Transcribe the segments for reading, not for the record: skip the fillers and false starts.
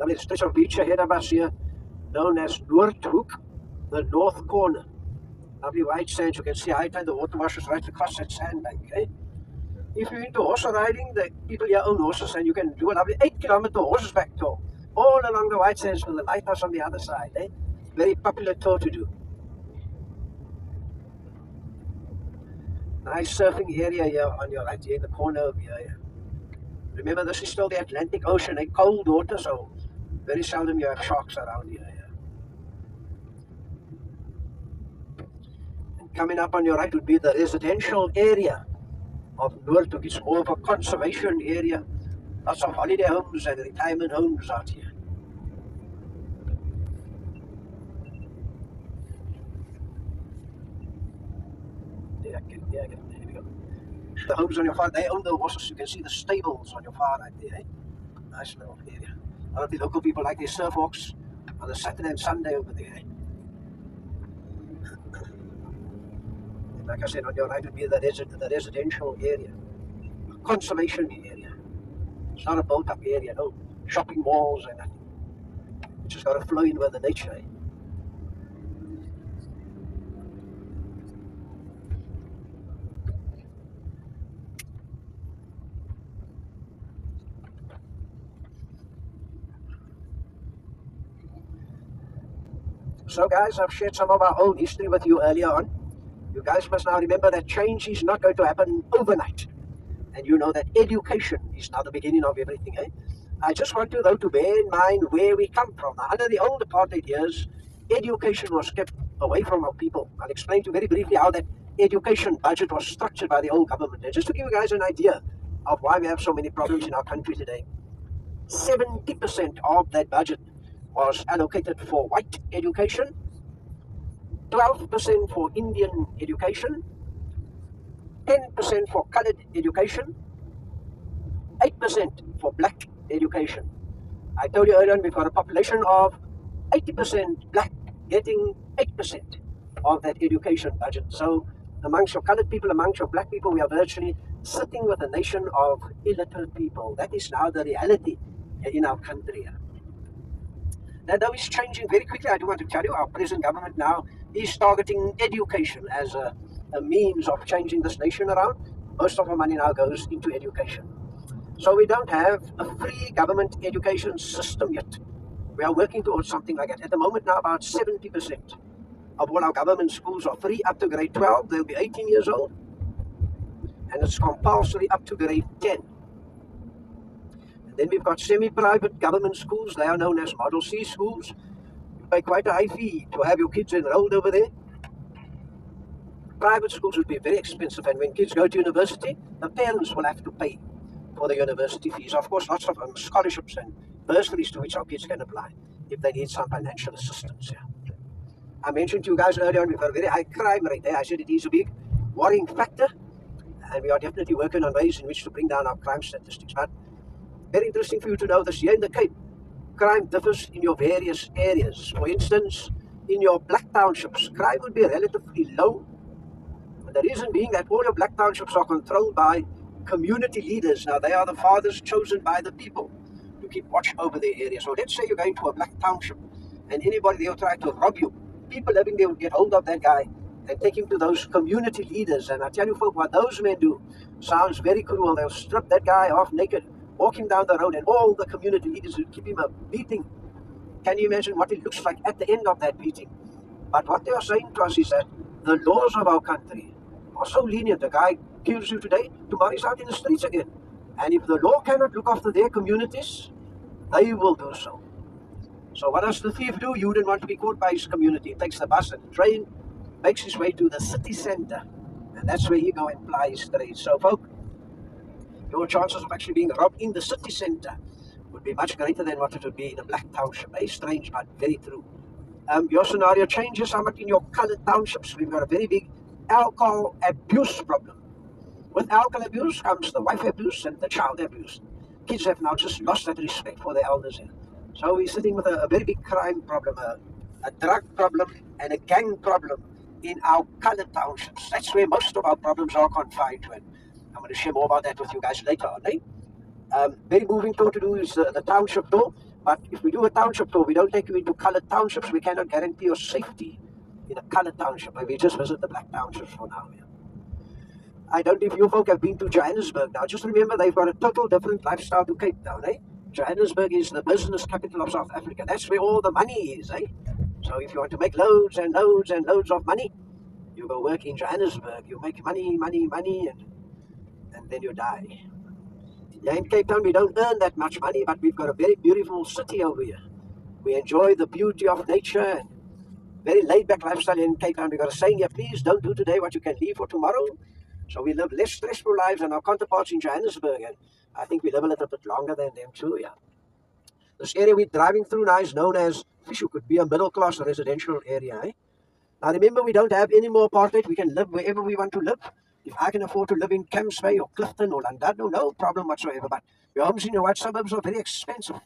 lovely stretch of beach ahead of us here, known as Noordhoek, the north corner. Lovely white sands. You can see high tide, the water washes right across that sandbank. Okay? If you're into horse riding, the people here own horses, and you can do a lovely 8-kilometer horseback tour all along the white sands with the lighthouse on the other side. Eh? Very popular tour to do. Nice surfing area here on your right, here in the corner over here. Remember, this is still the Atlantic Ocean, a cold water, so very seldom you have sharks around here. And coming up on your right would be the residential area of Noordhoek. It's more of a conservation area. Lots of holiday homes and retirement homes out here. There we go. The homes on your far, they own the horses. You can see the stables on your far right there. Eh? Nice little area. A lot of the local people like their surf walks on the Saturday and Sunday over there. Like I said, on your right would be the residential area, a conservation area. It's not a built-up area, no shopping malls and nothing. It's just got to flow in with the nature. Eh? So guys, I've shared some of our own history with you earlier on. You guys must now remember that change is not going to happen overnight. And you know that education is now the beginning of everything. Eh? I just want you though to bear in mind where we come from. Now, under the old apartheid years, education was kept away from our people. I'll explain to you very briefly how that education budget was structured by the old government. And just to give you guys an idea of why we have so many problems in our country today, 70% of that budget was allocated for white education, 12% for Indian education, 10% for colored education, 8% for black education. I told you earlier on, we've got a population of 80% black getting 8% of that education budget. So amongst your colored people, amongst your black people, we are virtually sitting with a nation of illiterate people. That is now the reality in our country. Now, though it's changing very quickly, I do want to tell you, our present government now is targeting education as a means of changing this nation around. Most of our money now goes into education. So we don't have a free government education system yet. We are working towards something like that. At the moment now, about 70% of all our government schools are free up to grade 12. They'll be 18 years old. And it's compulsory up to grade 10. Then we've got semi-private government schools. They are known as Model C schools. You pay quite a high fee to have your kids enrolled over there. Private schools would be very expensive, and when kids go to university, the parents will have to pay for the university fees. Of course, lots of scholarships and bursaries to which our kids can apply if they need some financial assistance. Yeah. I mentioned to you guys earlier on, we've got a very high crime rate there. I said it is a big worrying factor, and we are definitely working on ways in which to bring down our crime statistics. But very interesting for you to know this, here in the Cape, crime differs in your various areas. For instance, in your black townships, crime would be relatively low. And the reason being that all your black townships are controlled by community leaders. Now, they are the fathers chosen by the people to keep watch over their area. So let's say you're going to a black township and anybody there will try to rob you. People living there will get hold of that guy and take him to those community leaders. And I tell you, folks, what those men do sounds very cruel. They'll strip that guy off naked, walk him down the road, and all the community leaders will give him a beating. Can you imagine what it looks like at the end of that beating? But what they are saying to us is that the laws of our country are so lenient. The guy kills you today, tomorrow he's out in the streets again. And if the law cannot look after their communities, they will do so. So what does the thief do? You wouldn't want to be caught by his community. He takes the bus and the train, makes his way to the city center, and that's where he go and ply his trade. So, folks, your chances of actually being robbed in the city center would be much greater than what it would be in a black township. Very strange, but very true. Your scenario changes somewhat in your colored townships. We've got a very big alcohol abuse problem. With alcohol abuse comes the wife abuse and the child abuse. Kids have now just lost that respect for their elders here. So we're sitting with a very big crime problem, a drug problem, and a gang problem in our colored townships. That's where most of our problems are confined to. And I'm going to share more about that with you guys later on. Very moving tour to do is the township tour. But if we do a township tour, we don't take you into coloured townships. We cannot guarantee your safety in a coloured township. And we just visit the black townships for now. Yeah. I don't know if you folk have been to Johannesburg now. Just remember, they've got a total different lifestyle to Cape Town, eh? Johannesburg is the business capital of South Africa. That's where all the money is, eh? So if you want to make loads and loads and loads of money, you go work in Johannesburg. You make money, money, money, and then you die. Yeah, in Cape Town, we don't earn that much money, but we've got a very beautiful city over here. We enjoy the beauty of nature and very laid-back lifestyle in Cape Town. We've got a saying here, please don't do today what you can leave for tomorrow. So we live less stressful lives than our counterparts in Johannesburg, and I think we live a little bit longer than them too, yeah. This area we're driving through now is known as Fishu, could be a middle-class residential area, eh? Now remember, we don't have any more apartheid. We can live wherever we want to live. If I can afford to live in Camps Bay or Clifton or Llandudno, no problem whatsoever. But your homes in your white suburbs are very expensive.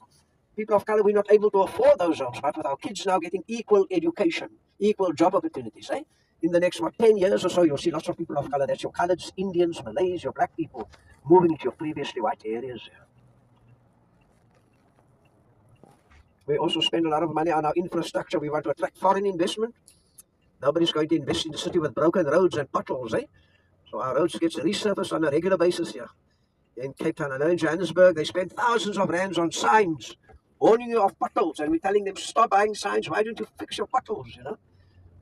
People of color, we're not able to afford those homes. But with our kids now getting equal education, equal job opportunities, eh? In the next, 10 years or so, you'll see lots of people of color. That's your coloreds, Indians, Malays, your black people, moving to your previously white areas. We also spend a lot of money on our infrastructure. We want to attract foreign investment. Nobody's going to invest in the city with broken roads and potholes, eh? So our roads get resurfaced on a regular basis here. In Cape Town, I know in Johannesburg, they spend thousands of rands on signs, warning you of potholes, and we're telling them, stop buying signs, why don't you fix your potholes, you know?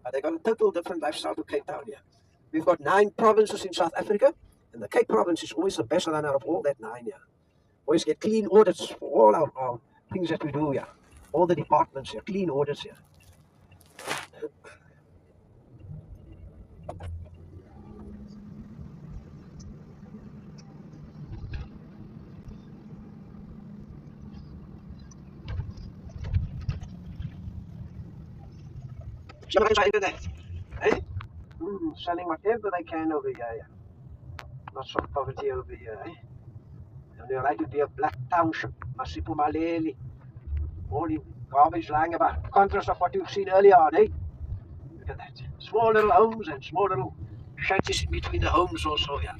But they got a total different lifestyle to Cape Town here. We've got 9 provinces in South Africa, and the Cape province is always the best runner of all that 9 here. Always get clean audits for all our things that we do here. All the departments here, clean audits here. Somebody's into that. Eh? Selling whatever they can over here. Yeah. Lots of poverty over here. Eh? And they're right to be a black township. Masipumaleli. All the garbage lying about. Contrast of what you've seen earlier on, eh? Look at that. Small little homes and small little shanties in between the homes also, yeah.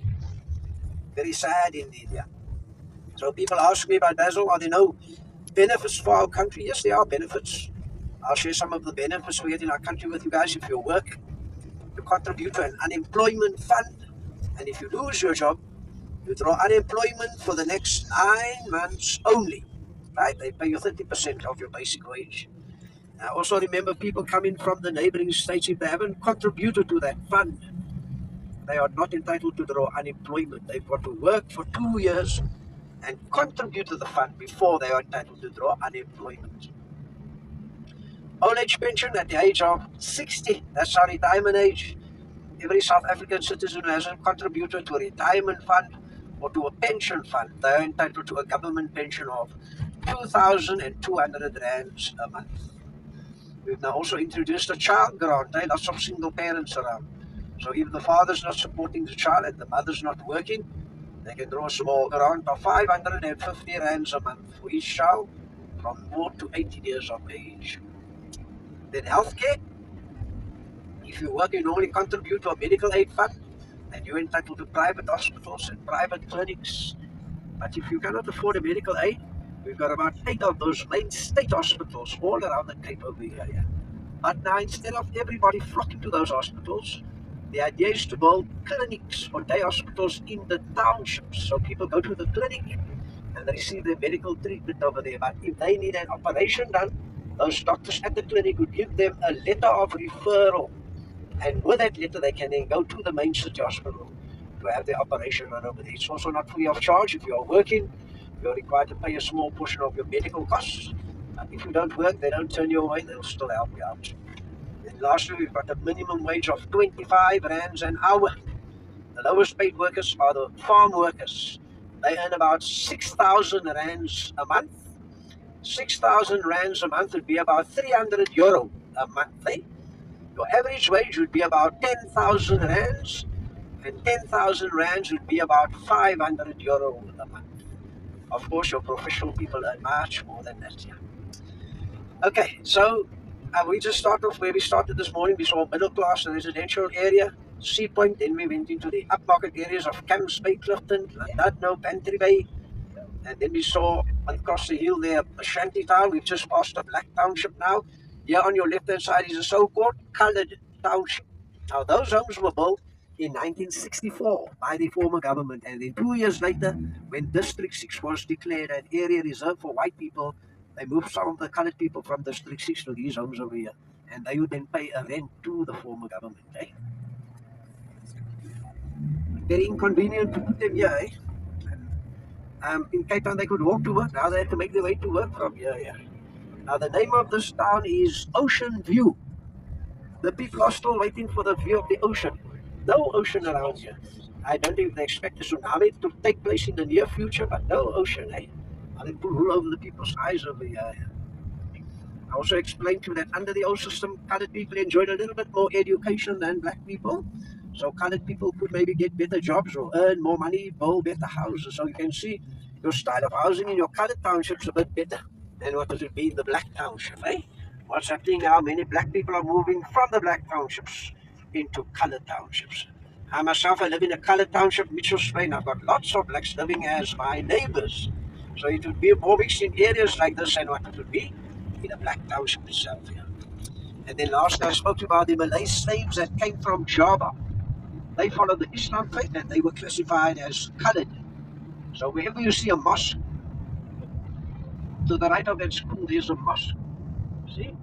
Very sad indeed, yeah. So people ask me about Basil, are there no benefits for our country? Yes, there are benefits. I'll share some of the benefits we get in our country with you guys. If you work, you contribute to an unemployment fund. And if you lose your job, you draw unemployment for the next 9 months only. Right? They pay you 30% of your basic wage. Now, also remember, people coming from the neighboring states, if they haven't contributed to that fund, they are not entitled to draw unemployment. They've got to work for 2 years and contribute to the fund before they are entitled to draw unemployment. Old age pension at the age of 60, that's our retirement age. Every South African citizen who hasn't contributed to a retirement fund or to a pension fund, they are entitled to a government pension of 2,200 rands a month. We've now also introduced a child grant. Lots of single parents around. So if the father's not supporting the child and the mother's not working, they can draw a small grant of 550 rands a month for each child from 4 to 18 years of age. Then healthcare. If you work, you normally contribute to a medical aid fund, and you're entitled to private hospitals and private clinics. But if you cannot afford a medical aid, we've got about 8 of those main state hospitals all around the Cape over here. Yeah. But now, instead of everybody flocking to those hospitals, the idea is to build clinics or day hospitals in the townships. So people go to the clinic and they receive their medical treatment over there. But if they need an operation done, those doctors at the clinic would give them a letter of referral. And with that letter, they can then go to the main city hospital to have their operation done over there. It's also not free of charge. If you are working, you're required to pay a small portion of your medical costs. But if you don't work, they don't turn you away. They'll still help you out. And lastly, we've got a minimum wage of 25 rands an hour. The lowest paid workers are the farm workers. They earn about 6,000 rands a month. 6,000 rands a month would be about 300 euro a month. Eh? Your average wage would be about 10,000 rands, and 10,000 rands would be about 500 euro a month. Of course, your professional people earn much more than that. Yeah. Okay, so we just started off where we started this morning. We saw middle class residential area, Sea Point. Then we went into the upmarket areas of Camps Bay, Clifton, Llandudno, Bantry Bay, and then we saw across the hill there, a shanty town. We've just passed a black township now. Here on your left-hand side is a so-called coloured township. Now, those homes were built in 1964 by the former government, and then 2 years later, when District 6 was declared an area reserved for white people, they moved some of the coloured people from District 6 to these homes over here, and they would then pay a rent to the former government. Eh? Very inconvenient to put them here. Eh? In Cape Town, they could walk to work. Now they have to make their way to work from here. Yeah. Now, the name of this town is Ocean View. The people are still waiting for the view of the ocean. No ocean around here. I don't even expect a tsunami to take place in the near future, but no ocean. Eh? And it will rule over the people's eyes over here. I also explained to you that under the old system, colored people enjoyed a little bit more education than black people. So colored people could maybe get better jobs or earn more money, build better houses. So you can see your style of housing in your colored townships a bit better than what it would be in the black township. Eh? What's happening now, many black people are moving from the black townships into colored townships. I myself, I live in a colored township, Mitchell's Plain. I've got lots of blacks living as my neighbors. So it would be more mixed in areas like this than what it would be in a black township itself. Yeah. And then last I spoke about the Malay slaves that came from Java. They followed the Islam faith and they were classified as colored. So wherever you see a mosque, to the right of that school there's a mosque. See?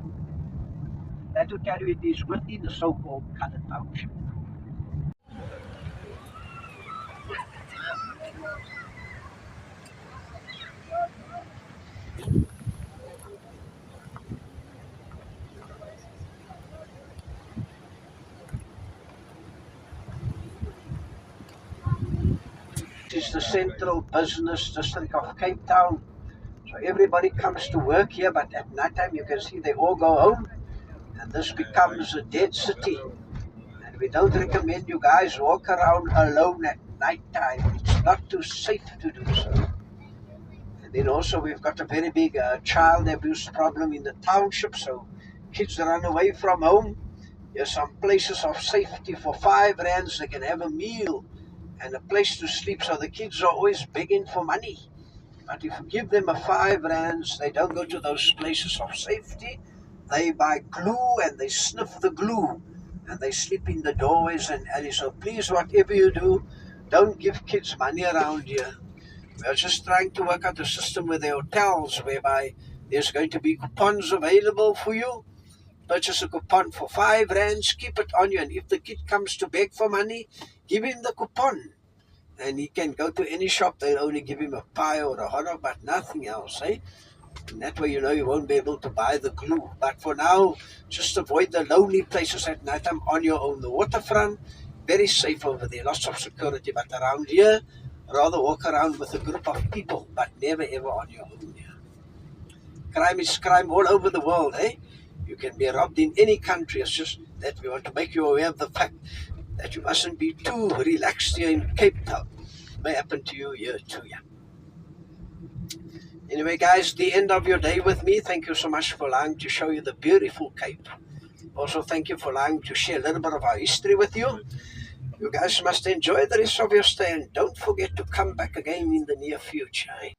That will tell you it is within the so-called colored township. This is the central business district of Cape Town. So everybody comes to work here, but at night time you can see they all go home. And this becomes a dead city. And we don't recommend you guys walk around alone at night time. It's not too safe to do so. And then also we've got a very big child abuse problem in the township. So kids run away from home. There's some places of safety for R5. They can have a meal and a place to sleep. So the kids are always begging for money. But if you give them a R5, they don't go to those places of safety. They buy glue and they sniff the glue. And they sleep in the doorways and alleys. So please, whatever you do, don't give kids money around here. We're just trying to work out a system with the hotels whereby there's going to be coupons available for you. Purchase a coupon for R5, keep it on you. And if the kid comes to beg for money, give him the coupon. And he can go to any shop, they'll only give him a pie or a hot dog, but nothing else, eh? And that way, you know, you won't be able to buy the glue. But for now, just avoid the lonely places at night time on your own. The waterfront, very safe over there, lots of security. But around here, rather walk around with a group of people, but never ever on your own. Yeah. Crime is crime all over the world, eh? You can be robbed in any country. It's just that we want to make you aware of the fact that you mustn't be too relaxed here in Cape Town. It may happen to you here too, yeah. Anyway, guys, the end of your day with me. Thank you so much for allowing to show you the beautiful Cape. Also, thank you for allowing to share a little bit of our history with you. You guys must enjoy the rest of your stay and don't forget to come back again in the near future. Eh?